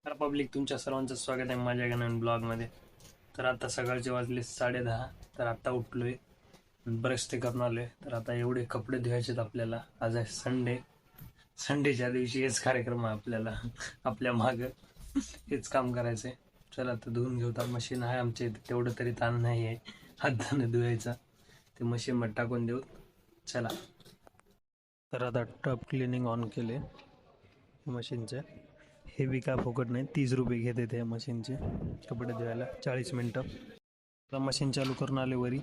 तर पब्लिक, तुमच्या सर्वांचं स्वागत आहे माझ्या नवीन ब्लॉगमध्ये. तर आता सकाळचे वाजले 10:30. तर आता उठलोय, ब्रश ते करून आलोय. तर आता एवढे कपडे धुवायचेत आपल्याला. आज आहे संडे. संडेच्या दिवशी हेच कार्यक्रम आहे आपल्याला. आपल्या माग हेच काम करायचंय. चला आता धुवून घेऊ. मशीन आहे आमच्या इथे, तेवढं तरी ताण नाही आहे हाताने धुवायचा. ते मशीनमध्ये टाकून देऊ. चला. तर आता टब क्लिनिंग ऑन केले मशीनचे. हे बी काय फुकट नाही, 30 रुपये घेते त्या मशीनचे कपडे धुवायला. 40 मिनटं. आता मशीन चालू करून आले वरी.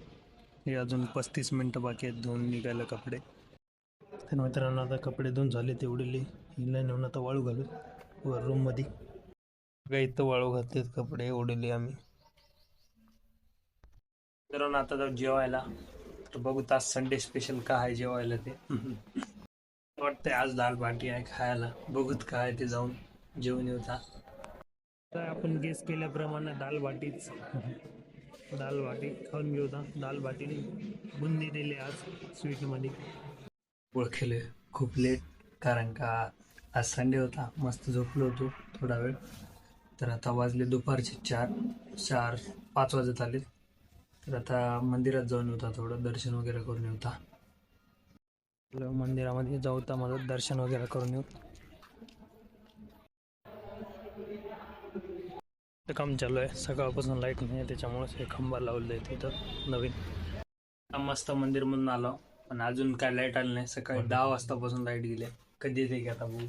हे अजून 35 मिनटं बाकी आहेत धुवून निघायला कपडे. तर मित्रांनो, आता कपडे धुवून झाले तेवढे. हिला नेऊन आता वाळू घालू वर रूममध्ये. काही इथं वाळू घातलेत कपडे ओढले आम्ही. मित्रांनो, आता जाऊ जेवायला. तर बघू तास संडे स्पेशल काय आहे जेवायला ते. वाटतंय आज दाल बाटी आहे खायला. बघूत काय ते जाऊन जेवण येऊता. तर आपण गेस केल्याप्रमाणे दाल बाटीच. दाल बाटी खाऊन घेऊ. दाल बाटी बुंदी दिली आज स्वीटमध्ये. ओळखेले खूप लेट, कारण का आज संडे होता. मस्त झोपलो होतो थोडा वेळ. तर आता वाजले दुपारचे 4-5 वाजत आले. तर आता मंदिरात जाऊन होता, थोडं दर्शन वगैरे करून येऊता. मंदिरामध्ये जाऊ तर माझं दर्शन वगैरे करून येऊ. काम चालू आहे, सकाळपासून लाईट नाही आहे, त्याच्यामुळे हे खंबा लावले आहे तिथं नवीन. मस्त मंदिर म्हणून आलो, पण अजून काय लाईट आली नाही. सकाळी 10 वाजतापासून लाईट गेली. कधी येते की आता बघू.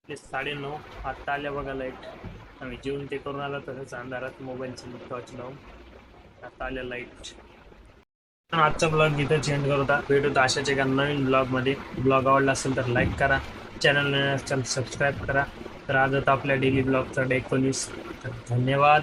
9:30 आत्ता आल्या बघा लाईट. आम्ही जेवून ते करून आलो तसंच अंधारात मोबाईलची टॉर्च लावून. आता आल्या लाईट. आजचा ब्लॉग इथं चेंज करता. भेटू अशाच एका नवीन ब्लॉगमध्ये. ब्लॉग आवडला असेल तर लाईक करा, चॅनल सबस्क्राईब करा. तर आज आपल्या डेली ब्लॉगचा डे 19. तर धन्यवाद.